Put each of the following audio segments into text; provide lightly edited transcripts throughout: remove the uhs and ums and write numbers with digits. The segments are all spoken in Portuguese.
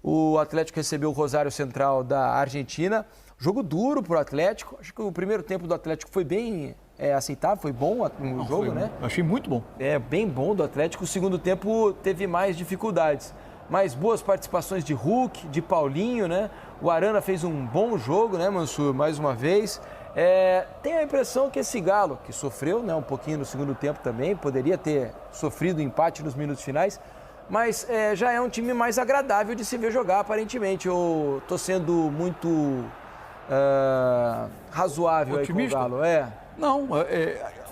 O Atlético recebeu o Rosário Central da Argentina. Jogo duro para o Atlético. Acho que o primeiro tempo do Atlético foi bem aceitável, foi bom o jogo, né? Achei muito bom. Bem bom do Atlético. O segundo tempo teve mais dificuldades. Mas boas participações de Hulk, de Paulinho, né? O Arana fez um bom jogo, né, Mansur? Mais uma vez. Tenho a impressão que esse Galo, que sofreu, né, um pouquinho no segundo tempo também, poderia ter sofrido empate nos minutos finais, mas já é um time mais agradável de se ver jogar, aparentemente. Eu estou sendo muito razoável aí com o Galo. Não,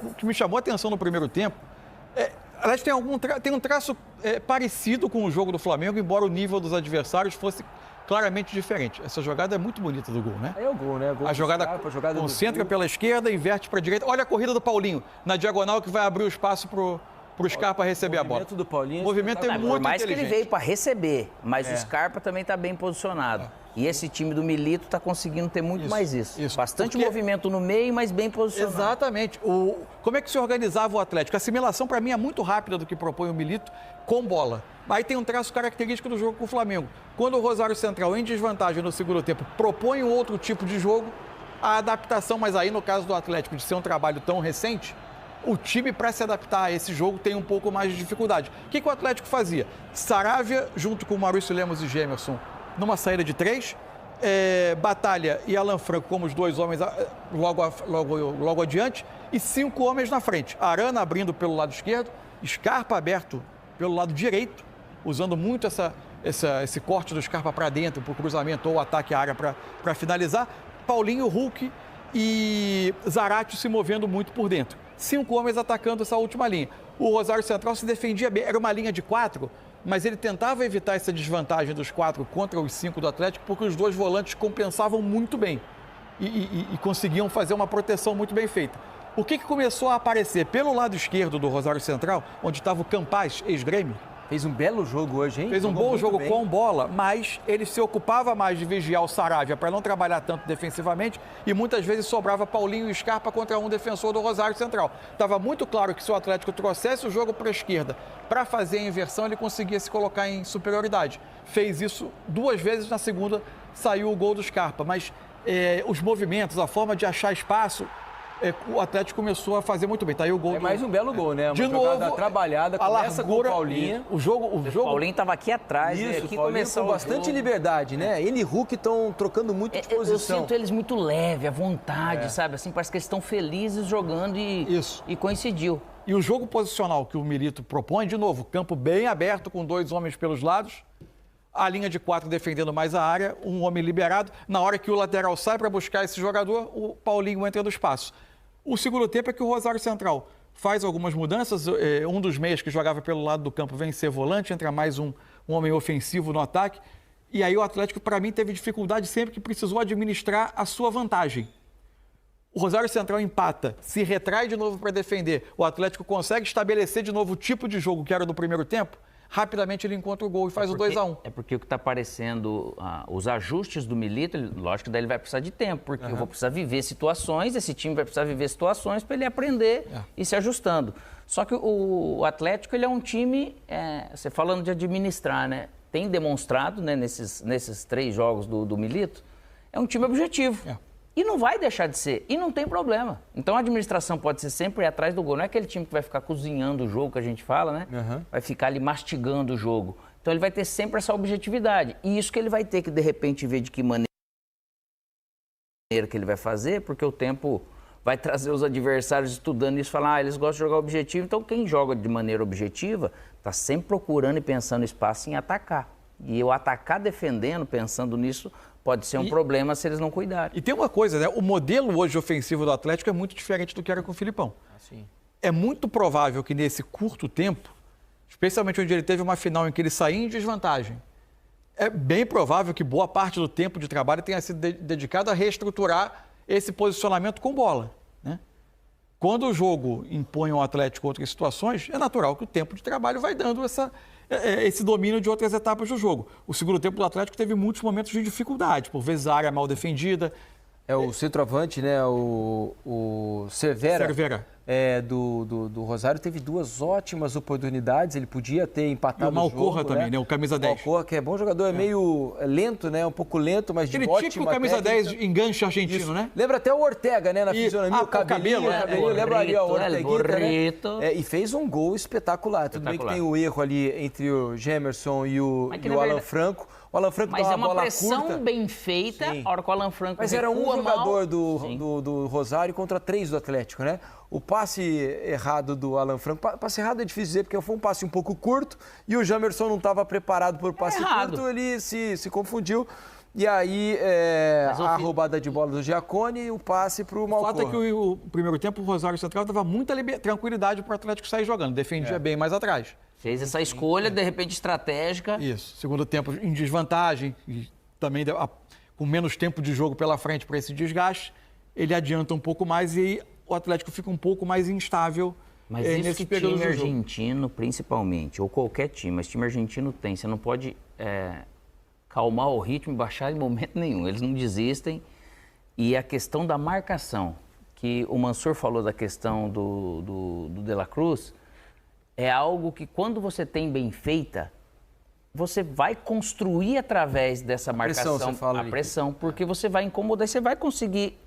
o que me chamou a atenção no primeiro tempo, aliás, tem um traço parecido com o jogo do Flamengo, embora o nível dos adversários fosse claramente diferente. Essa jogada é muito bonita do gol, né? É o gol, né? A jogada concentra pela esquerda, inverte para a direita. Olha a corrida do Paulinho na diagonal que vai abrir o espaço para o Scarpa receber a bola. O movimento do Paulinho. O movimento é muito inteligente. Por mais que ele veio para receber, mas o Scarpa também está bem posicionado. E esse time do Milito está conseguindo ter muito mais isso. Bastante movimento no meio, mas bem posicionado. Exatamente. Como é que se organizava o Atlético? A assimilação, para mim, é muito rápida do que propõe o Milito com bola. Aí tem um traço característico do jogo com o Flamengo. Quando o Rosário Central, em desvantagem no segundo tempo, propõe um outro tipo de jogo, a adaptação, mas aí no caso do Atlético, de ser um trabalho tão recente, o time, para se adaptar a esse jogo, tem um pouco mais de dificuldade. O que o Atlético fazia? Saravia, junto com o Maurício Lemos e Gemerson, numa saída de 3, Batalha e Alan Franco como os dois homens logo adiante, e 5 homens na frente. Arana abrindo pelo lado esquerdo, Scarpa aberto pelo lado direito, usando muito esse corte do Scarpa para dentro, para o cruzamento ou ataque à área para finalizar. Paulinho, Hulk e Zarate se movendo muito por dentro. 5 homens atacando essa última linha. O Rosário Central se defendia bem, era uma linha de 4, mas ele tentava evitar essa desvantagem dos 4 contra os 5 do Atlético, porque os dois volantes compensavam muito bem e conseguiam fazer uma proteção muito bem feita. O que começou a aparecer pelo lado esquerdo do Rosário Central, onde estava o Campaz, ex-Grêmio? Fez um belo jogo hoje, hein? Fez um bom jogo com bola, mas ele se ocupava mais de vigiar o Saravia para não trabalhar tanto defensivamente e muitas vezes sobrava Paulinho e Scarpa contra um defensor do Rosário Central. Estava muito claro que se o Atlético trouxesse o jogo para a esquerda para fazer a inversão, ele conseguia se colocar em superioridade. Fez isso 2 vezes, na segunda saiu o gol do Scarpa, mas os movimentos, a forma de achar espaço, o Atlético começou a fazer muito bem. Tá aí o gol. Mais um belo gol, né? Uma de jogada novo, trabalhada, começa com o Paulinho. O Paulinho estava aqui atrás, Isso, aqui começou com bastante liberdade, né? Ele e Hulk estão trocando muito de posição. Eu sinto eles muito leve, à vontade, sabe? Assim, parece que eles estão felizes jogando e coincidiu. E o jogo posicional que o Milito propõe, de novo, campo bem aberto com 2 homens pelos lados, a linha de 4 defendendo mais a área, um homem liberado. Na hora que o lateral sai para buscar esse jogador, o Paulinho entra no espaço. O segundo tempo é que o Rosário Central faz algumas mudanças. Um dos meias que jogava pelo lado do campo vem ser volante, entra mais um homem ofensivo no ataque. E aí o Atlético, para mim, teve dificuldade sempre que precisou administrar a sua vantagem. O Rosário Central empata, se retrai de novo para defender. O Atlético consegue estabelecer de novo o tipo de jogo que era do primeiro tempo. Rapidamente ele encontra o gol e faz o 2-1. É porque o que está aparecendo, os ajustes do Milito, lógico que daí ele vai precisar de tempo, porque eu vou precisar viver situações, esse time vai precisar viver situações para ele aprender e se ajustando. Só que o Atlético, ele é um time, você falando de administrar, né? Tem demonstrado, né, nesses 3 jogos do Milito, é um time objetivo. E não vai deixar de ser, e não tem problema. Então a administração pode ser sempre atrás do gol. Não é aquele time que vai ficar cozinhando o jogo que a gente fala, né? Vai ficar ali mastigando o jogo. Então ele vai ter sempre essa objetividade. E isso que ele vai ter que, de repente, ver de que maneira que ele vai fazer, porque o tempo vai trazer os adversários estudando isso e falar, eles gostam de jogar objetivo. Então quem joga de maneira objetiva está sempre procurando e pensando espaço em atacar. E eu atacar defendendo, pensando nisso, pode ser um problema se eles não cuidarem. E tem uma coisa, né? O modelo hoje ofensivo do Atlético é muito diferente do que era com o Filipão. É muito provável que nesse curto tempo, especialmente onde ele teve uma final em que ele saiu em desvantagem, é bem provável que boa parte do tempo de trabalho tenha sido dedicado a reestruturar esse posicionamento com bola, né? Quando o jogo impõe ao Atlético outras situações, é natural que o tempo de trabalho vai dando esse domínio de outras etapas do jogo. O segundo tempo do Atlético teve muitos momentos de dificuldade, por vezes a área mal defendida. O centroavante, né? O Cervera. do Rosário teve 2 ótimas oportunidades, ele podia ter empatado o jogo. E o Malcorra também, né? O camisa 10. O Malcorra, que é bom jogador, é meio lento, né? Um pouco lento, mas de ótima técnica. Ele tipo camisa 10 enganche argentino, Isso. né? Lembra até o Ortega, né? Na fisionomia, o cabelinho, lembra ali o Orteguita, né? E fez um gol espetacular. Tudo bem que tem o erro ali entre o Gemerson e o Alan Franco. O Alan Franco dá uma bola curta. Mas é uma pressão bem feita, a hora que o Alan Franco Mas era um jogador do Rosário contra 3 do Atlético, né? O passe errado do Alan Franco, passe errado é difícil dizer, porque foi um passe um pouco curto e o Gemerson não estava preparado por passe curto, ele se confundiu. E aí, a roubada de bola do Giacone e o passe para o Malcorra. O fato é que o primeiro tempo o Rosário Central dava muita tranquilidade para o Atlético sair jogando, defendia bem mais atrás. Fez essa escolha, de repente, estratégica. Isso. Segundo tempo em desvantagem, e também com menos tempo de jogo pela frente para esse desgaste, ele adianta um pouco mais e o Atlético fica um pouco mais instável. Mas isso que time argentino, principalmente, ou qualquer time, mas time argentino tem. Você não pode calmar o ritmo e baixar em momento nenhum. Eles não desistem. E a questão da marcação, que o Mansur falou da questão do De La Cruz, é algo que quando você tem bem feita, você vai construir através dessa marcação a pressão, porque você vai incomodar, você vai conseguir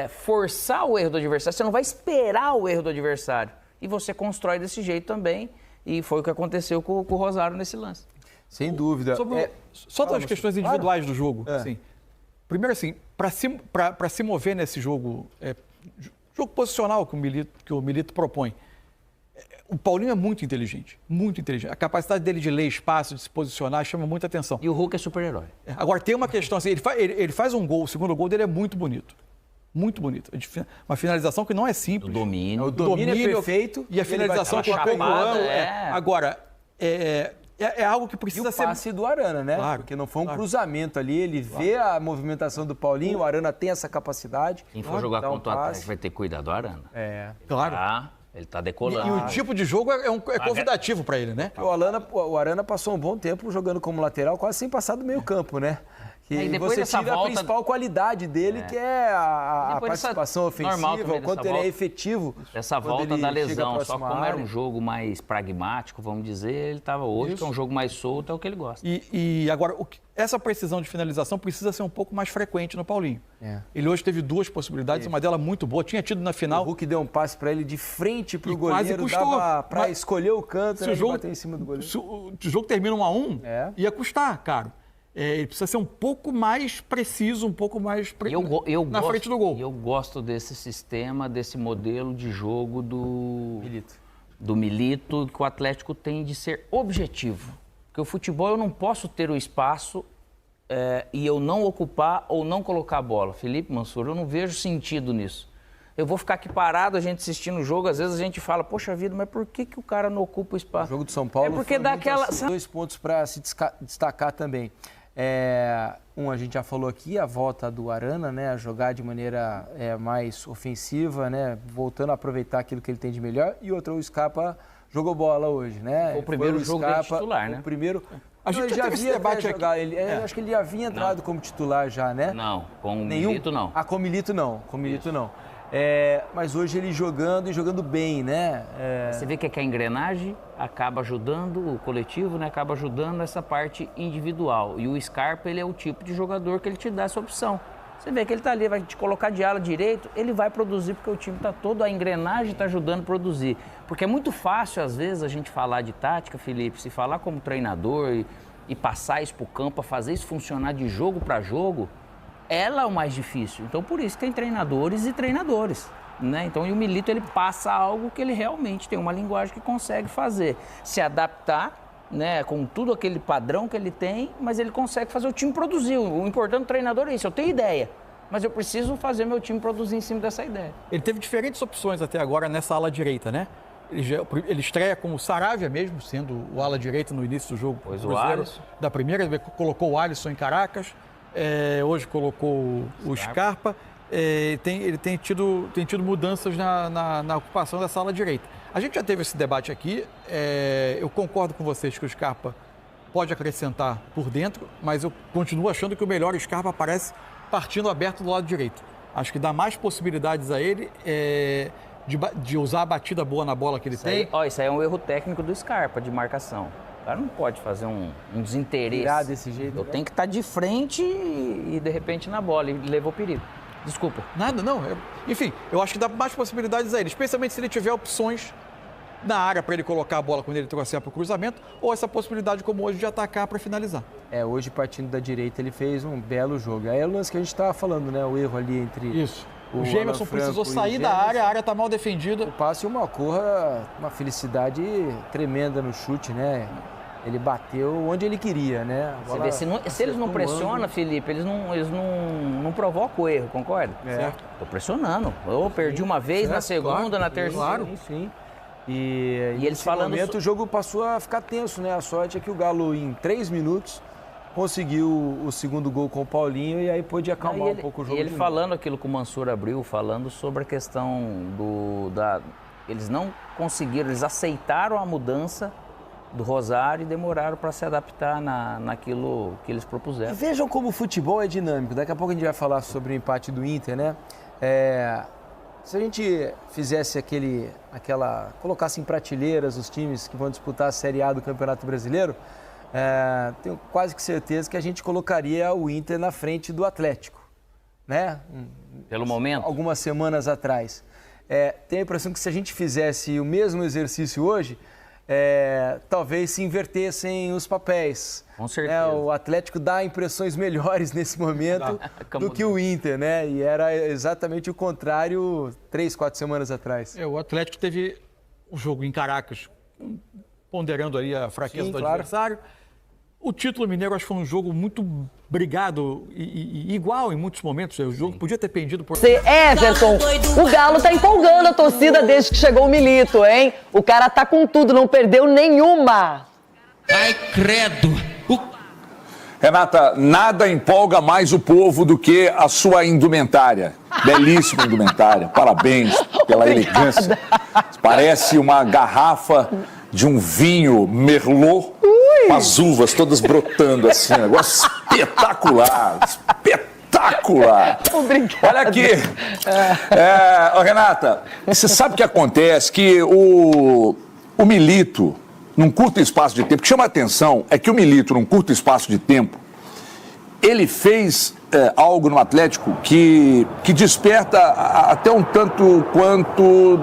forçar o erro do adversário, você não vai esperar o erro do adversário. E você constrói desse jeito também, e foi o que aconteceu com o Rosário nesse lance. Sem dúvida. Só das questões individuais do jogo. Assim. Primeiro, assim, para se mover nesse jogo, jogo posicional que o Milito propõe, o Paulinho é muito inteligente, muito inteligente. A capacidade dele de ler espaço, de se posicionar, chama muita atenção. E o Hulk é super-herói. Agora, tem uma questão assim, ele faz um gol, o segundo gol dele é muito bonito. Muito bonito. Uma finalização que não é simples. O domínio é perfeito. E a finalização com a ângulo. Agora, é algo que precisa ser... E o passe do Arana, né? Claro, porque não foi um cruzamento ali, ele vê a movimentação do Paulinho, o Arana tem essa capacidade. Quem for jogar contra o Atlético vai ter que cuidar do Arana. Claro. Ele tá decolando. E o tipo de jogo é convidativo para ele, né? O Arana passou um bom tempo jogando como lateral, quase sem passar do meio campo, né? E você tira a principal qualidade dele, que é a participação ofensiva, o quanto ele é efetivo. Essa volta da lesão, só como era um jogo mais pragmático, vamos dizer, ele estava hoje, que é um jogo mais solto, é o que ele gosta. E agora, essa precisão de finalização precisa ser um pouco mais frequente no Paulinho. Ele hoje teve 2 possibilidades, uma delas muito boa, tinha tido na final. O Hulk deu um passe para ele de frente para o goleiro, dava para escolher o canto e bater em cima do goleiro. Se o jogo termina 1-1, ia custar, caro. Ele precisa ser um pouco mais preciso, um pouco mais na frente do gol. Eu gosto desse sistema, desse modelo de jogo do Milito, que o Atlético tem de ser objetivo. Porque o futebol eu não posso ter o espaço e eu não ocupar ou não colocar a bola. Felipe Mansur, eu não vejo sentido nisso. Eu vou ficar aqui parado, a gente assistindo o jogo, às vezes a gente fala, poxa vida, mas por que o cara não ocupa o espaço? O jogo do São Paulo porque dá aquela... 2 pontos para se destacar também. A gente já falou aqui, a volta do Arana, né, a jogar de maneira mais ofensiva, né, voltando a aproveitar aquilo que ele tem de melhor. E outro, o Scarpa jogou bola hoje, né? O primeiro jogo dele titular, né? O primeiro... A gente já havia debate jogar. Acho que ele já havia entrado como titular já, né? Não, com o Milito não. Com o Milito não, mas hoje ele jogando bem, né? Você vê que a engrenagem acaba ajudando o coletivo, né? Acaba ajudando essa parte individual. E o Scarpa, ele é o tipo de jogador que ele te dá essa opção. Você vê que ele está ali, vai te colocar de ala direito, ele vai produzir porque o time está todo, a engrenagem está ajudando a produzir. Porque é muito fácil, às vezes, a gente falar de tática, Felipe, se falar como treinador e passar isso para o campo, fazer isso funcionar de jogo para jogo, ela é o mais difícil. Então, por isso tem treinadores e treinadores, né? Então, e o Milito, ele passa algo que ele realmente tem uma linguagem que consegue fazer. Se adaptar, né, com tudo aquele padrão que ele tem, mas ele consegue fazer o time produzir. O importante do treinador é isso, eu tenho ideia, mas eu preciso fazer meu time produzir em cima dessa ideia. Ele teve diferentes opções até agora nessa ala direita, né? Ele estreia como o Saravia mesmo, sendo o ala direita no início do jogo. Pois o Alisson. Da primeira, colocou o Alisson em Caracas, hoje colocou o Scarpa. Ele tem tido mudanças na ocupação dessa ala direita. A gente já teve esse debate aqui, eu concordo com vocês que o Scarpa pode acrescentar por dentro, mas eu continuo achando que o melhor Scarpa aparece partindo aberto do lado direito. Acho que dá mais possibilidades a ele de usar a batida boa na bola que ele tem. Isso aí é um erro técnico do Scarpa, de marcação. O cara não pode fazer um desinteresse. Virar desse jeito. Eu tenho que estar de frente e de repente na bola, e levou perigo. Desculpa. Nada, não. Enfim, eu acho que dá mais possibilidades a ele, especialmente se ele tiver opções na área para ele colocar a bola quando ele trouxer para o cruzamento, ou essa possibilidade como hoje de atacar para finalizar. Hoje partindo da direita ele fez um belo jogo. Aí é o lance que a gente estava falando, né? O erro ali entre... Isso. O Gemerson precisou sair da área, a área está mal defendida. O passe e o Malcorra, uma felicidade tremenda no chute, né? Ele bateu onde ele queria, né? Você vê, se eles não pressionam, Felipe, eles não provocam o erro, concorda? Certo. Tô pressionando. Eu perdi uma vez, na segunda, na terceira. Claro, sim. E eles falando... momento o jogo passou a ficar tenso, né? A sorte é que o Galo, em 3 minutos, conseguiu o segundo gol com o Paulinho e aí pôde acalmar um pouco o jogo. E ele falando aquilo que o Mansur abriu, falando sobre a questão eles não conseguiram, eles aceitaram a mudança do Rosário e demoraram para se adaptar naquilo que eles propuseram. E vejam como o futebol é dinâmico. Daqui a pouco a gente vai falar sobre o empate do Inter, né? Se a gente fizesse colocasse em prateleiras os times que vão disputar a Série A do Campeonato Brasileiro, tenho quase que certeza que a gente colocaria o Inter na frente do Atlético, né? Pelo momento? Algumas semanas atrás. Tenho a impressão que se a gente fizesse o mesmo exercício hoje, talvez se invertessem os papéis. Com certeza. O Atlético dá impressões melhores nesse momento do que o Inter, né? E era exatamente o contrário 3, 4 semanas atrás. O Atlético teve um jogo em Caracas, ponderando aí a fraqueza do adversário. O título mineiro, acho que foi um jogo muito brigado e igual em muitos momentos. O jogo podia ter pendido por... Everton, o Galo tá empolgando a torcida desde que chegou o Milito, hein? O cara tá com tudo, não perdeu nenhuma. Ai, credo. Renata, nada empolga mais o povo do que a sua indumentária. Belíssima indumentária. Parabéns pela elegância. Parece uma garrafa de um vinho Merlot, com as uvas todas brotando assim. Um negócio espetacular. Espetacular. Obrigada. Olha aqui. Renata, você sabe o que acontece? Que o Milito, num curto espaço de tempo, o que chama a atenção é que o Milito, num curto espaço de tempo, ele fez algo no Atlético que desperta até um tanto quanto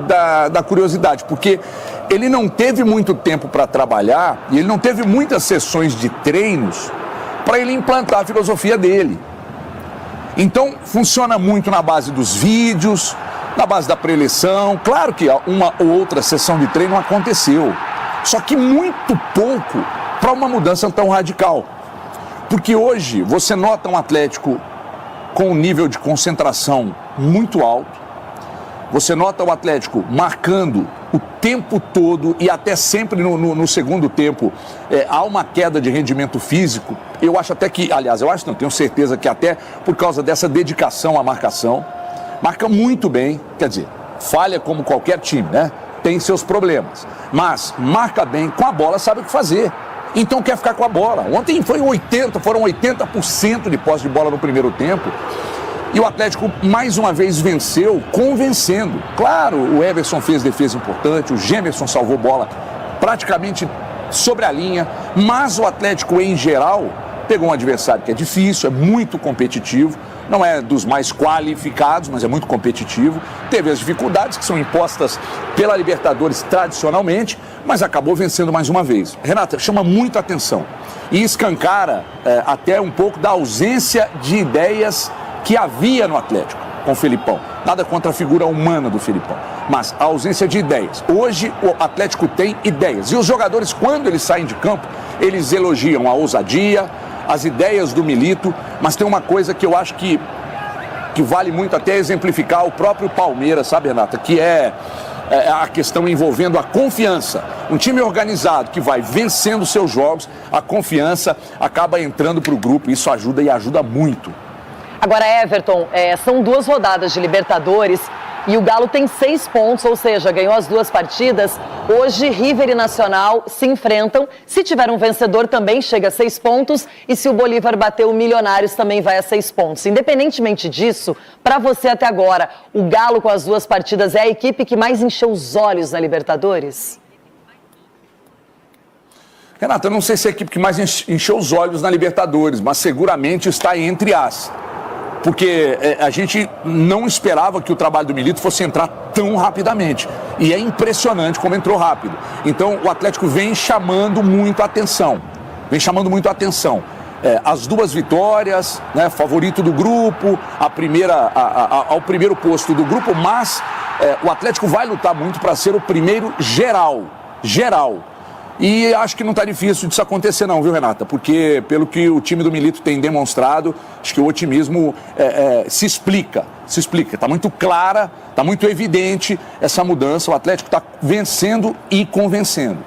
da curiosidade, porque ele não teve muito tempo para trabalhar e ele não teve muitas sessões de treinos para ele implantar a filosofia dele. Então, funciona muito na base dos vídeos, na base da preleção. Claro que uma ou outra sessão de treino aconteceu, só que muito pouco para uma mudança tão radical. Porque hoje você nota um Atlético com um nível de concentração muito alto, você nota o Atlético marcando o tempo todo e até sempre no segundo tempo há uma queda de rendimento físico. Eu acho até que, aliás, tenho certeza que até por causa dessa dedicação à marcação, marca muito bem, quer dizer, falha como qualquer time, né? Tem seus problemas, mas marca bem com a bola, sabe o que fazer. Então quer ficar com a bola. Ontem foram 80% de posse de bola no primeiro tempo. E o Atlético, mais uma vez, venceu, convencendo. Claro, o Everson fez defesa importante, o Gemerson salvou bola praticamente sobre a linha, mas o Atlético, em geral, pegou um adversário que é difícil, é muito competitivo, não é dos mais qualificados, mas é muito competitivo. Teve as dificuldades que são impostas pela Libertadores tradicionalmente, mas acabou vencendo mais uma vez. Renata, chama muito a atenção e escancara até um pouco da ausência de ideias que havia no Atlético com o Felipão. Nada contra a figura humana do Felipão, mas a ausência de ideias. Hoje o Atlético tem ideias e os jogadores, quando eles saem de campo, eles elogiam a ousadia, as ideias do Milito, mas tem uma coisa que eu acho que vale muito até exemplificar o próprio Palmeiras, sabe, Renata? Que é a questão envolvendo a confiança. Um time organizado que vai vencendo seus jogos, a confiança acaba entrando para o grupo. Isso ajuda e ajuda muito. Agora, Everton, são 2 rodadas de Libertadores e o Galo tem 6 pontos, ou seja, ganhou as 2 partidas. Hoje, River e Nacional se enfrentam. Se tiver um vencedor, também chega a 6 pontos. E se o Bolívar bater o Milionários, também vai a 6 pontos. Independentemente disso, para você até agora, o Galo com as 2 partidas é a equipe que mais encheu os olhos na Libertadores? Renata, eu não sei se é a equipe que mais encheu os olhos na Libertadores, mas seguramente está entre as. Porque a gente não esperava que o trabalho do Milito fosse entrar tão rapidamente. E é impressionante como entrou rápido. Então, o Atlético vem chamando muito a atenção. As 2 vitórias, né, favorito do grupo, ao primeiro posto do grupo, mas o Atlético vai lutar muito para ser o primeiro geral. E acho que não está difícil disso acontecer não, viu, Renata? Porque pelo que o time do Milito tem demonstrado, acho que o otimismo se explica. Está muito clara, está muito evidente essa mudança. O Atlético está vencendo e convencendo.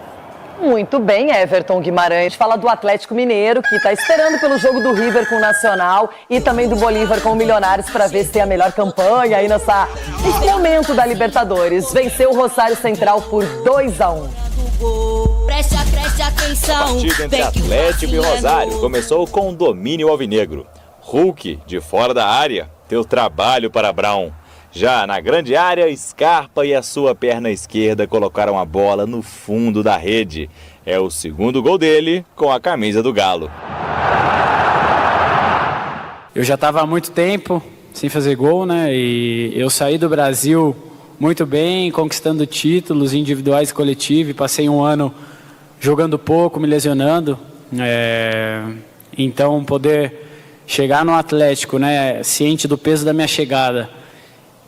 Muito bem, Everton Guimarães. Fala do Atlético Mineiro, que está esperando pelo jogo do River com o Nacional e também do Bolívar com o Milionários para ver se tem a melhor campanha aí nesse momento da Libertadores. Venceu o Rosário Central por 2-1. A partida entre Atlético e Rosário começou com um domínio alvinegro. Hulk, de fora da área, deu trabalho para Brown. Já na grande área, Scarpa e a sua perna esquerda colocaram a bola no fundo da rede. É o segundo gol dele com a camisa do Galo. Eu já estava há muito tempo sem fazer gol, né? E eu saí do Brasil muito bem, conquistando títulos individuais e coletivos. Passei um ano jogando pouco, me lesionando. Então, poder chegar no Atlético, né, ciente do peso da minha chegada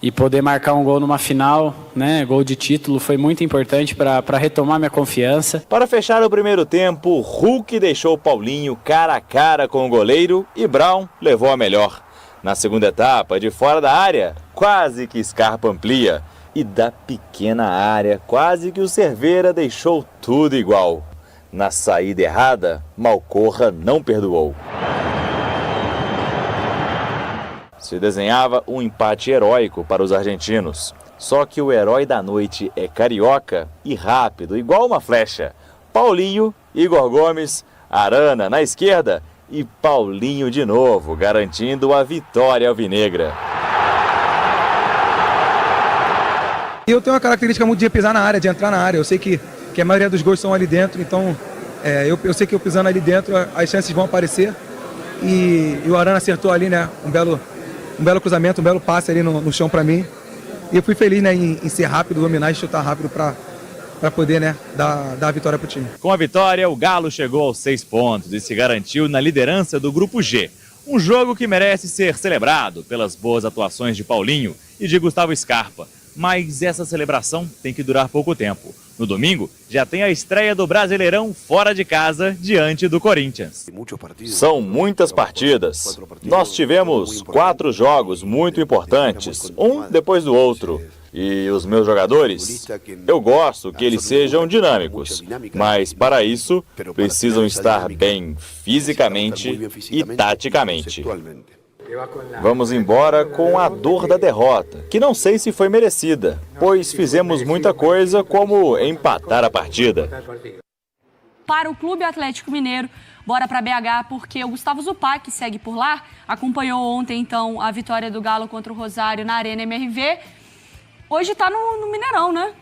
e poder marcar um gol numa final, né, gol de título, foi muito importante para retomar minha confiança. Para fechar o primeiro tempo, Hulk deixou o Paulinho cara a cara com o goleiro e Brown levou a melhor. Na segunda etapa, de fora da área, quase que Scarpa amplia. E da pequena área, quase que o Cerveira deixou tudo igual. Na saída errada, Malcorra não perdoou. Se desenhava um empate heróico para os argentinos. Só que o herói da noite é carioca e rápido, igual uma flecha. Paulinho, Igor Gomes, Arana na esquerda e Paulinho de novo, garantindo a vitória alvinegra. Eu tenho uma característica muito de pisar na área, de entrar na área. Eu sei que a maioria dos gols são ali dentro, então eu sei que eu pisando ali dentro, as chances vão aparecer. E o Arana acertou ali, né, um belo cruzamento, um belo passe ali no chão para mim. E eu fui feliz, né, em ser rápido, dominar e chutar rápido para poder, né, dar a vitória para o time. Com a vitória, o Galo chegou aos 6 pontos e se garantiu na liderança do Grupo G. Um jogo que merece ser celebrado pelas boas atuações de Paulinho e de Gustavo Scarpa. Mas essa celebração tem que durar pouco tempo. No domingo, já tem a estreia do Brasileirão fora de casa, diante do Corinthians. São muitas partidas. Nós tivemos 4 jogos muito importantes, um depois do outro. E os meus jogadores, eu gosto que eles sejam dinâmicos, mas para isso precisam estar bem fisicamente e taticamente. Vamos embora com a dor da derrota, que não sei se foi merecida, pois fizemos muita coisa como empatar a partida. Para o Clube Atlético Mineiro, bora para BH, porque o Gustavo Zupac segue por lá, acompanhou ontem então a vitória do Galo contra o Rosário na Arena MRV. Hoje está no Mineirão, né?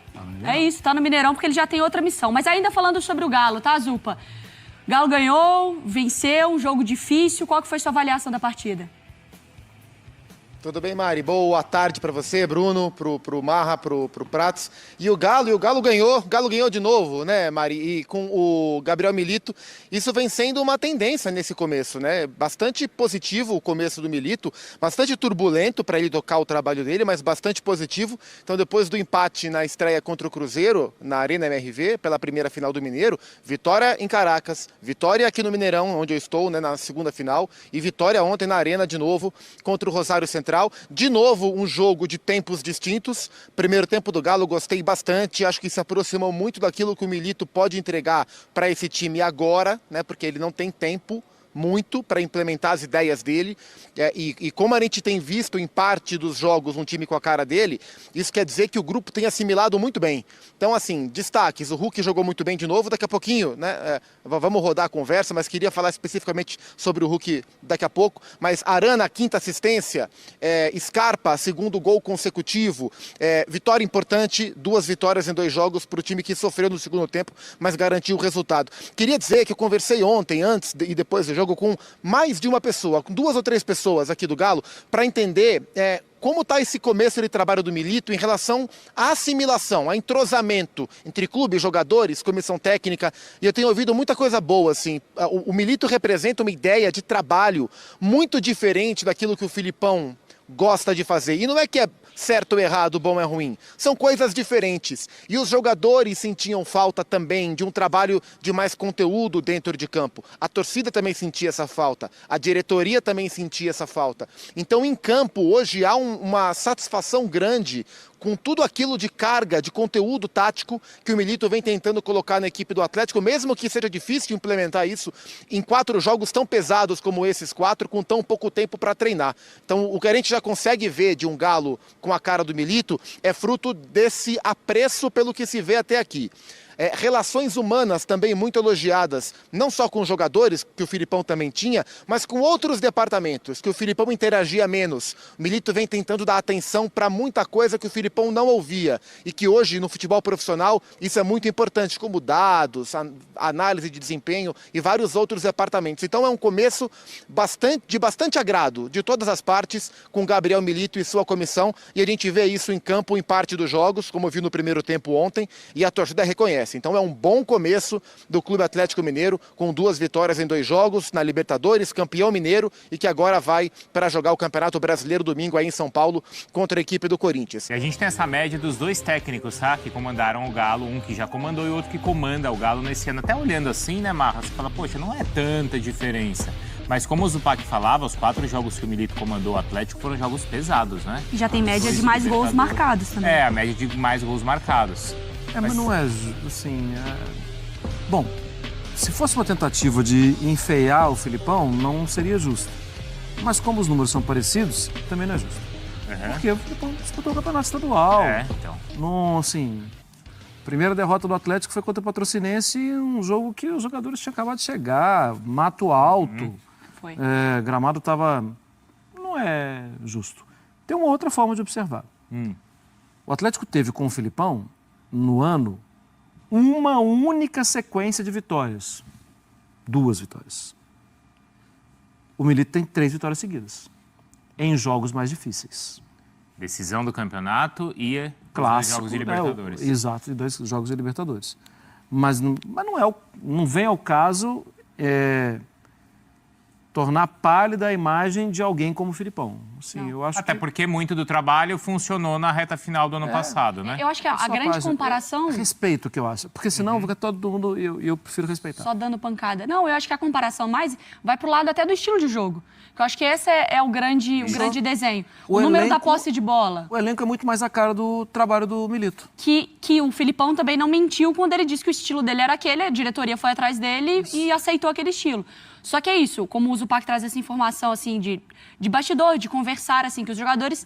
É isso, está no Mineirão porque ele já tem outra missão. Mas ainda falando sobre o Galo, tá, Zupa? Galo ganhou, venceu, um jogo difícil. Qual que foi sua avaliação da partida? Tudo bem, Mari? Boa tarde para você, Bruno, pro Marra, pro Pratos. E o Galo ganhou de novo, né, Mari? E com o Gabriel Milito, isso vem sendo uma tendência nesse começo, né? Bastante positivo o começo do Milito, bastante turbulento para ele tocar o trabalho dele, mas bastante positivo. Então, depois do empate na estreia contra o Cruzeiro, na Arena MRV, pela primeira final do Mineiro, vitória em Caracas, vitória aqui no Mineirão, onde eu estou, né, na segunda final, e vitória ontem na Arena de novo contra o Rosário Central. De novo, um jogo de tempos distintos. Primeiro tempo do Galo, gostei bastante. Acho que se aproximou muito daquilo que o Milito pode entregar para esse time agora, né? Porque ele não tem tempo muito para implementar as ideias dele, e como a gente tem visto em parte dos jogos um time com a cara dele, isso quer dizer que o grupo tem assimilado muito bem. Então, assim, destaques, o Hulk jogou muito bem de novo, daqui a pouquinho, né, vamos rodar a conversa, mas queria falar especificamente sobre o Hulk daqui a pouco, mas Arana, quinta assistência, Scarpa, segundo gol consecutivo, vitória importante, 2 vitórias em 2 jogos para o time que sofreu no segundo tempo, mas garantiu o resultado. Queria dizer que eu conversei ontem, antes e depois do jogo, com mais de uma pessoa, com 2 ou 3 pessoas aqui do Galo, para entender como está esse começo de trabalho do Milito em relação à assimilação, a entrosamento entre clube, jogadores, comissão técnica, e eu tenho ouvido muita coisa boa, assim. O Milito representa uma ideia de trabalho muito diferente daquilo que o Filipão gosta de fazer. E não é que é certo ou errado, bom ou ruim. São coisas diferentes. E os jogadores sentiam falta também de um trabalho de mais conteúdo dentro de campo. A torcida também sentia essa falta. A diretoria também sentia essa falta. Então, em campo, hoje há uma satisfação grande com tudo aquilo de carga, de conteúdo tático que o Milito vem tentando colocar na equipe do Atlético, mesmo que seja difícil implementar isso em 4 jogos tão pesados como esses 4, com tão pouco tempo para treinar. Então, o que a gente já consegue ver de um Galo com a cara do Milito é fruto desse apreço pelo que se vê até aqui. Relações humanas também muito elogiadas, não só com os jogadores, que o Filipão também tinha, mas com outros departamentos, que o Filipão interagia menos. O Milito vem tentando dar atenção para muita coisa que o Filipão não ouvia, e que hoje, no futebol profissional, isso é muito importante, como dados, análise de desempenho e vários outros departamentos. Então é um começo de bastante agrado de todas as partes, com Gabriel Milito e sua comissão, e a gente vê isso em campo em parte dos jogos, como eu vi no primeiro tempo ontem, e a torcida reconhece. Então é um bom começo do Clube Atlético Mineiro, com 2 vitórias em 2 jogos na Libertadores, campeão mineiro, e que agora vai para jogar o Campeonato Brasileiro domingo aí em São Paulo contra a equipe do Corinthians. E a gente tem essa média dos 2 técnicos, tá? Que comandaram o Galo, um que já comandou e outro que comanda o Galo nesse ano. Até olhando assim, né, Marra? Você fala, poxa, não é tanta diferença. Mas como o Zupac falava, os 4 jogos que o Milito comandou o Atlético foram jogos pesados, né? E já tem média de mais gols marcados também. A média de mais gols marcados. Mas não é assim. Bom, se fosse uma tentativa de enfeiar o Filipão, não seria justo. Mas como os números são parecidos, também não é justo. Porque o Filipão disputou o campeonato estadual. Então. Não, assim. A primeira derrota do Atlético foi contra o Patrocinense, um jogo que os jogadores tinham acabado de chegar, mato alto. Foi. Gramado estava. Não é justo. Tem uma outra forma de observar. O Atlético teve com o Filipão, no ano, uma única sequência de vitórias. 2 vitórias. O Milito tem 3 vitórias seguidas, em jogos mais difíceis. Decisão do campeonato e Clássico, 2 jogos de Libertadores. Exato, e 2 jogos de Libertadores. Mas não vem ao caso tornar pálida a imagem de alguém como o Filipão. Assim, eu acho Até porque muito do trabalho funcionou na reta final do ano passado, né? Eu acho que a grande comparação... Respeito que eu acho, porque senão fica todo mundo... Eu prefiro respeitar. Só dando pancada. Não, eu acho que a comparação mais vai pro lado até do estilo de jogo. Que eu acho que esse é o grande desenho. O número da posse de bola. O elenco é muito mais a cara do trabalho do Milito. Que o Filipão também não mentiu quando ele disse que o estilo dele era aquele, a diretoria foi atrás dele e aceitou aquele estilo. Só que é isso, como o Zupac traz essa informação assim, de bastidor, de conversar, assim, que os jogadores,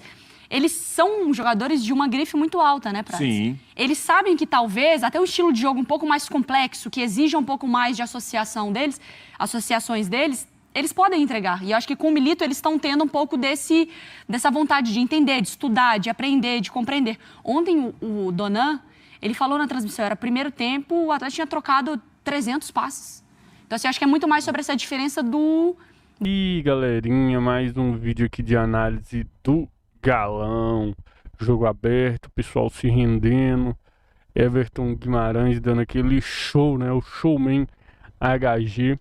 eles são jogadores de uma grife muito alta, né, Prats? Sim. Eles sabem que talvez, até o estilo de jogo um pouco mais complexo, que exija um pouco mais de associações deles, eles podem entregar. E eu acho que com o Milito eles estão tendo um pouco dessa vontade de entender, de estudar, de aprender, de compreender. Ontem o Donan, ele falou na transmissão, era primeiro tempo, o Atlético tinha trocado 300 passes. Então, assim, acho que é muito mais sobre essa diferença do... E galerinha, mais um vídeo aqui de análise do Galão. Jogo aberto, pessoal se rendendo. Everton Guimarães dando aquele show, né? O showman HG.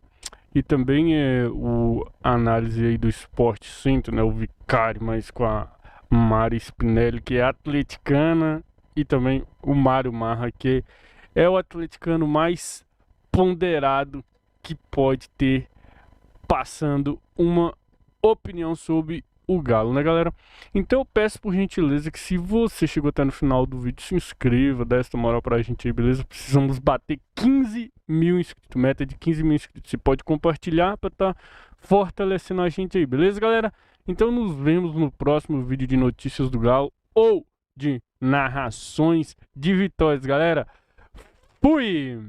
E também o análise aí do Sport Center, né? O Vicário, mas com a Mari Spinelli, que é atleticana. E também o Mário Marra, que é o atleticano mais ponderado que pode ter, passando uma opinião sobre o Galo, né, galera? Então eu peço por gentileza que, se você chegou até no final do vídeo, se inscreva, dá essa moral pra gente aí, beleza? Precisamos bater 15 mil inscritos, meta de 15 mil inscritos. Você pode compartilhar pra estar fortalecendo a gente aí, beleza, galera? Então nos vemos no próximo vídeo de notícias do Galo ou de narrações de vitórias, galera. Fui!